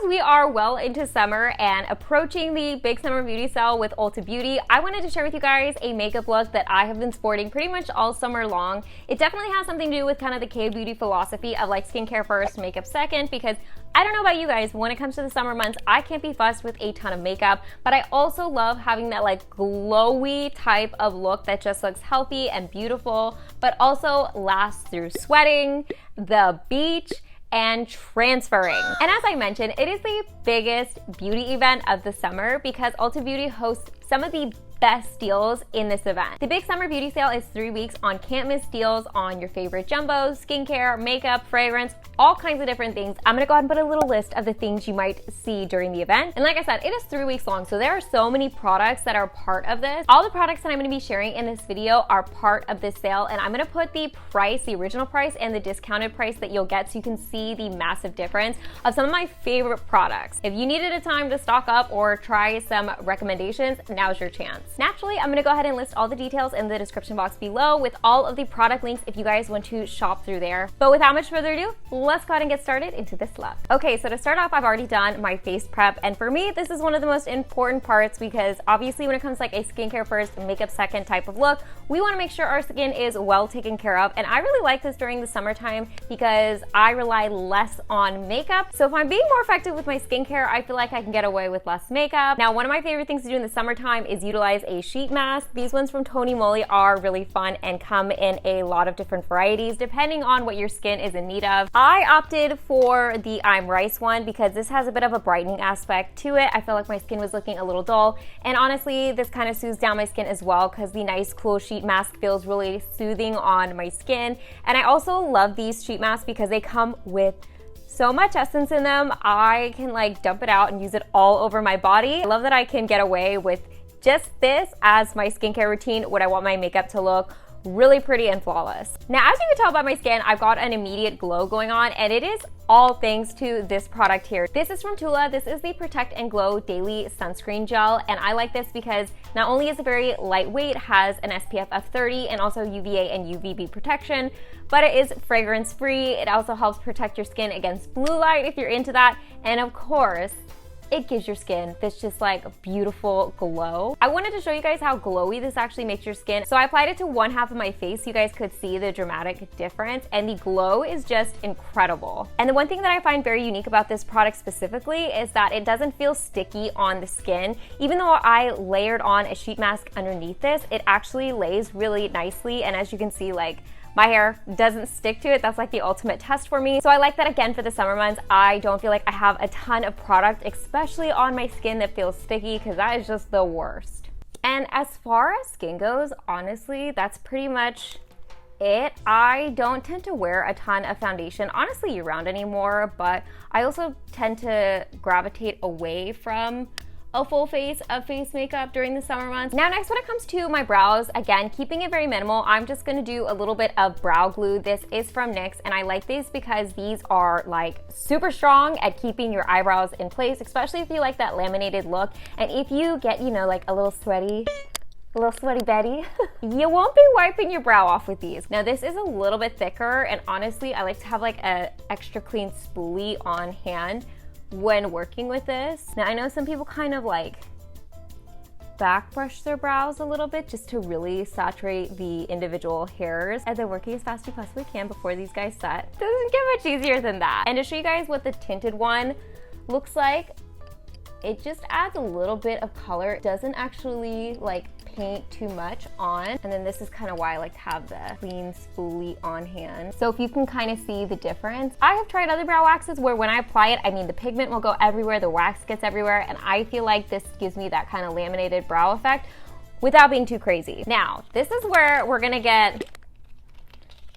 we are well into summer and approaching the big summer beauty sale with Ulta Beauty, I wanted to share with you guys a makeup look that I have been sporting pretty much all summer long. It definitely has something to do with kind of the K-beauty philosophy of like skincare first, makeup second, because I don't know about you guys, but when it comes to the summer months, I can't be fussed with a ton of makeup, but I also love having that like glowy type of look that just looks healthy and beautiful, but also lasts through sweating, the beach, and transferring. And as I mentioned, it is the biggest beauty event of the summer because Ulta Beauty hosts some of the best deals in this event. The big summer beauty sale is 3 weeks on can't miss deals on your favorite jumbos, skincare, makeup, fragrance, all kinds of different things. I'm gonna go ahead and put a little list of the things you might see during the event. And like I said, it is 3 weeks long, so there are so many products that are part of this. All the products that I'm gonna be sharing in this video are part of this sale, and I'm gonna put the price, the original price, and the discounted price that you'll get so you can see the massive difference of some of my favorite products. If you needed a time to stock up or try some recommendations, now's your chance. Naturally, I'm gonna go ahead and list all the details in the description box below with all of the product links if you guys want to shop through there. But without much further ado, let's go ahead and get started into this look. Okay, so to start off, I've already done my face prep, and for me, this is one of the most important parts because obviously when it comes to like a skincare first, makeup second type of look, we wanna make sure our skin is well taken care of, and I really like this during the summertime because I rely less on makeup. So if I'm being more effective with my skincare, I feel like I can get away with less makeup. Now, one of my favorite things to do in the summertime is utilize a sheet mask. These ones from TONYMOLY are really fun and come in a lot of different varieties depending on what your skin is in need of. I opted for the I'm Rice one because this has a bit of a brightening aspect to it. I feel like my skin was looking a little dull, and honestly this kind of soothes down my skin as well because the nice cool sheet mask feels really soothing on my skin. And I also love these sheet masks because they come with so much essence in them. I can like dump it out and use it all over my body. I love that I can get away with just this as my skincare routine when I want my makeup to look really pretty and flawless. Now, as you can tell by my skin, I've got an immediate glow going on, and it is all thanks to this product here. This is from TULA. This is the Protect and Glow Daily Sunscreen Gel, and I like this because not only is it very lightweight, has an SPF of 30 and also UVA and UVB protection, but it is fragrance free. It also helps protect your skin against blue light if you're into that, and of course, it gives your skin this just like beautiful glow. I wanted to show you guys how glowy this actually makes your skin. So I applied it to one half of my face so you guys could see the dramatic difference, and the glow is just incredible. And the one thing that I find very unique about this product specifically is that it doesn't feel sticky on the skin. Even though I layered on a sheet mask underneath this, it actually lays really nicely, and as you can see, like, my hair doesn't stick to it. That's like the ultimate test for me. So I like that again for the summer months. I don't feel like I have a ton of product, especially on my skin, that feels sticky, because that is just the worst. And as far as skin goes, honestly, that's pretty much it. I don't tend to wear a ton of foundation, honestly, year round anymore, but I also tend to gravitate away from a full face of face makeup during the summer months. Now next, when it comes to my brows, again, keeping it very minimal, I'm just gonna do a little bit of brow glue. This is from NYX, and I like these because these are like super strong at keeping your eyebrows in place, especially if you like that laminated look. And if you get, you know, like a little sweaty Betty, you won't be wiping your brow off with these. Now this is a little bit thicker, and honestly, I like to have like a extra clean spoolie on hand when working with this. Now I know some people kind of like back brush their brows a little bit just to really saturate the individual hairs as they're working as fast as you possibly can before these guys set. Doesn't get much easier than that. And to show you guys what the tinted one looks like, it just adds a little bit of color. It doesn't actually like paint too much on. And then this is kind of why I like to have the clean spoolie on hand. So if you can kind of see the difference. I have tried other brow waxes where when I apply it, I mean, the pigment will go everywhere, the wax gets everywhere, and I feel like this gives me that kind of laminated brow effect without being too crazy. Now, this is where we're gonna get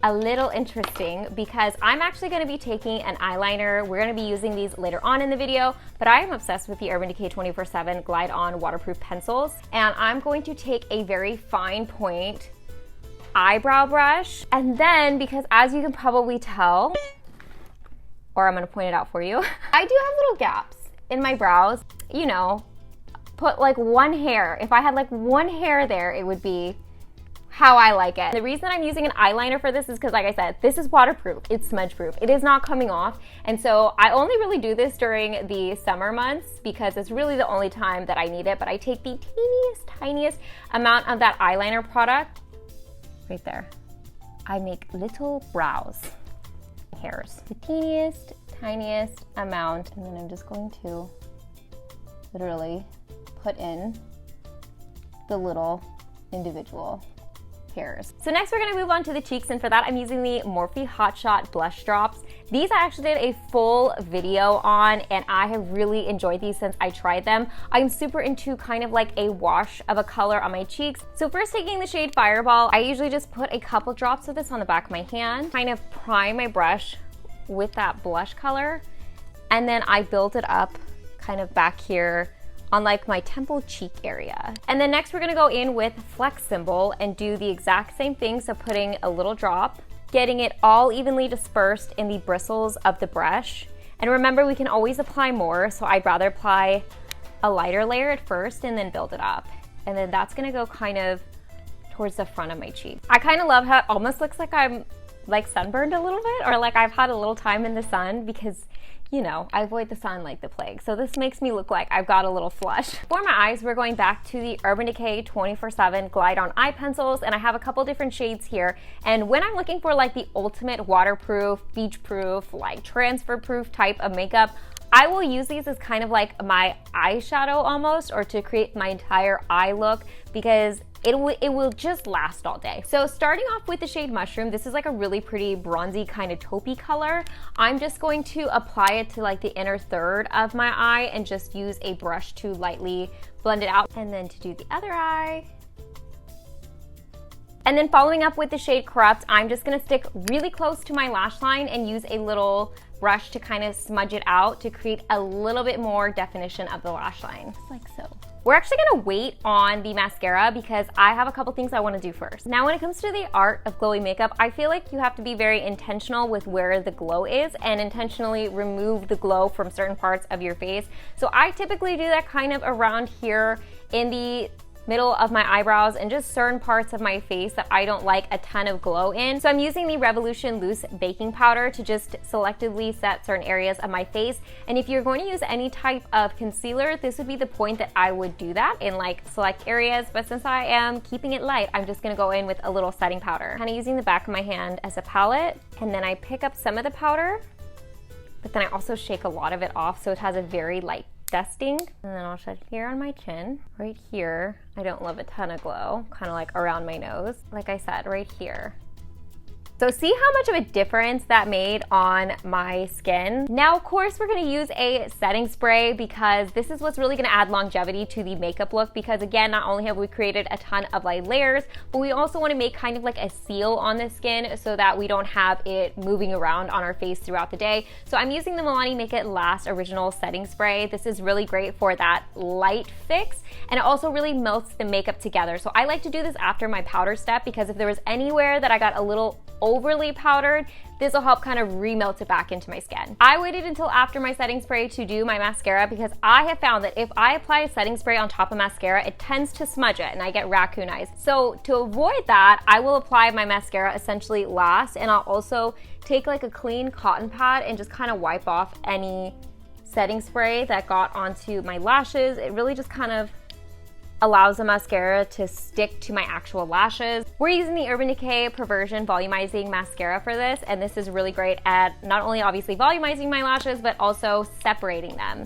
a little interesting because I'm actually going to be taking an eyeliner. We're going to be using these later on in the video, but I am obsessed with the Urban Decay 24/7 Glide On waterproof pencils, and I'm going to take a very fine point eyebrow brush, and then, because as you can probably tell, or I'm going to point it out for you, I do have little gaps in my brows. You know, put like one hair. If I had like one hair there, it would be how I like it. The reason I'm using an eyeliner for this is because, like I said, this is waterproof, it's smudge proof, it is not coming off. And so I only really do this during the summer months because it's really the only time that I need it. But I take the tiniest amount of that eyeliner product right there. I make little brows hairs, the tiniest amount, and then I'm just going to literally put in the little individual hairs. So next we're gonna move on to the cheeks, and for that I'm using the Morphe Hot Shot blush drops. These I actually did a full video on, and I have really enjoyed these since I tried them. I'm super into kind of like a wash of a color on my cheeks. So first, taking the shade Fireball, I usually just put a couple drops of this on the back of my hand, kind of prime my brush with that blush color, and then I build it up kind of back here on like my temple cheek area. And then next we're gonna go in with Flex Symbol and do the exact same thing. So putting a little drop, getting it all evenly dispersed in the bristles of the brush. And remember, we can always apply more, so I'd rather apply a lighter layer at first and then build it up. And then that's gonna go kind of towards the front of my cheek. I kind of love how it almost looks like I'm like sunburned a little bit, or like I've had a little time in the sun, because you know, I avoid the sun like the plague. So this makes me look like I've got a little flush. For my eyes, we're going back to the Urban Decay 24/7 Glide On Eye Pencils, and I have a couple different shades here. And when I'm looking for like the ultimate waterproof, beach proof, like transfer proof type of makeup, I will use these as kind of like my eyeshadow almost, or to create my entire eye look, because it will just last all day. So starting off with the shade Mushroom, this is like a really pretty bronzy kind of taupey color. I'm just going to apply it to like the inner third of my eye and just use a brush to lightly blend it out. And then to do the other eye. And then following up with the shade Corrupt, I'm just gonna stick really close to my lash line and use a little brush to kind of smudge it out to create a little bit more definition of the lash line, just like so. We're actually gonna wait on the mascara because I have a couple things I wanna do first. Now, when it comes to the art of glowy makeup, I feel like you have to be very intentional with where the glow is and intentionally remove the glow from certain parts of your face. So I typically do that kind of around here in the middle of my eyebrows and just certain parts of my face that I don't like a ton of glow in. So I'm using the Revolution Loose Baking Powder to just selectively set certain areas of my face. And if you're going to use any type of concealer, this would be the point that I would do that in like select areas. But since I am keeping it light, I'm just gonna go in with a little setting powder. Kind of using the back of my hand as a palette. And then I pick up some of the powder, but then I also shake a lot of it off so it has a very light dusting. And then I'll shade here on my chin. Right here, I don't love a ton of glow, kind of like around my nose. Like I said, right here. So see how much of a difference that made on my skin? Now, of course, we're gonna use a setting spray because this is what's really gonna add longevity to the makeup look, because again, not only have we created a ton of light layers, but we also wanna make kind of like a seal on the skin so that we don't have it moving around on our face throughout the day. So I'm using the Milani Make It Last Original Setting Spray. This is really great for that light fix, and it also really melts the makeup together. So I like to do this after my powder step, because if there was anywhere that I got a little overly powdered, this will help kind of remelt it back into my skin. I waited until after my setting spray to do my mascara because I have found that if I apply a setting spray on top of mascara, it tends to smudge it and I get raccoon eyes. So to avoid that, I will apply my mascara essentially last, and I'll also take like a clean cotton pad and just kind of wipe off any setting spray that got onto my lashes. It really just kind of allows the mascara to stick to my actual lashes. We're using the Urban Decay Perversion Volumizing Mascara for this, and this is really great at not only obviously volumizing my lashes, but also separating them.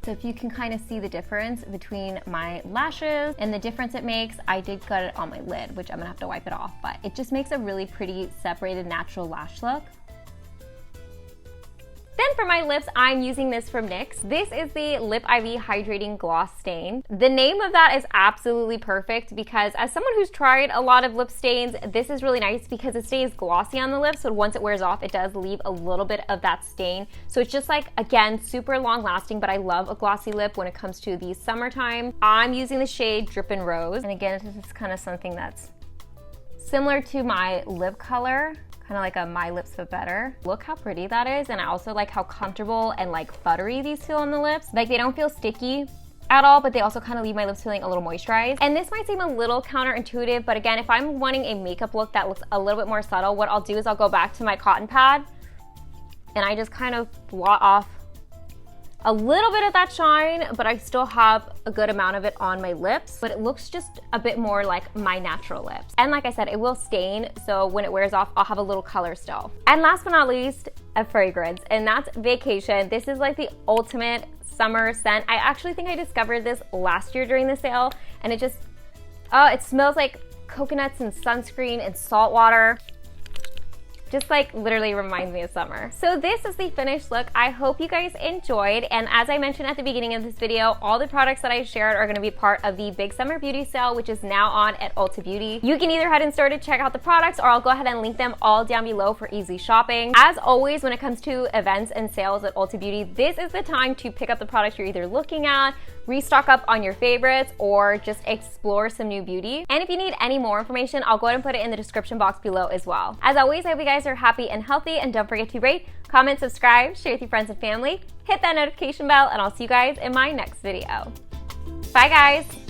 So if you can kind of see the difference between my lashes and the difference it makes, I did cut it on my lid, which I'm gonna have to wipe it off, but it just makes a really pretty separated natural lash look. Then for my lips, I'm using this from NYX. This is the Lip IV Hydrating Gloss Stain. The name of that is absolutely perfect because as someone who's tried a lot of lip stains, this is really nice because it stays glossy on the lips, so once it wears off, it does leave a little bit of that stain. So it's just like, again, super long lasting, but I love a glossy lip when it comes to the summertime. I'm using the shade Drippin' Rose, and again, this is kind of something that's similar to my lip color. Kind of like a My Lips But Better. Look how pretty that is, and I also like how comfortable and like buttery these feel on the lips. Like they don't feel sticky at all, but they also kind of leave my lips feeling a little moisturized. And this might seem a little counterintuitive, but again, if I'm wanting a makeup look that looks a little bit more subtle, what I'll do is I'll go back to my cotton pad and I just kind of blot off a little bit of that shine, but I still have a good amount of it on my lips, but it looks just a bit more like my natural lips. And like I said, it will stain, so when it wears off, I'll have a little color still. And last but not least, a fragrance, and that's Vacation. This is like the ultimate summer scent. I actually think I discovered this last year during the sale, and it just, it smells like coconuts and sunscreen and salt water. Just like literally reminds me of summer. So this is the finished look. I hope you guys enjoyed, and as I mentioned at the beginning of this video, all the products that I shared are going to be part of the Big Summer Beauty Sale, which is now on at Ulta Beauty. You can either head in store to check out the products, or I'll go ahead and link them all down below for easy shopping. As always, when it comes to events and sales at Ulta Beauty, this is the time to pick up the products you're either looking at, restock up on your favorites, or just explore some new beauty. And if you need any more information, I'll go ahead and put it in the description box below as well. As always, I hope you guys are happy and healthy, and don't forget to rate, comment, subscribe, share with your friends and family, hit that notification bell, and I'll see you guys in my next video. Bye guys!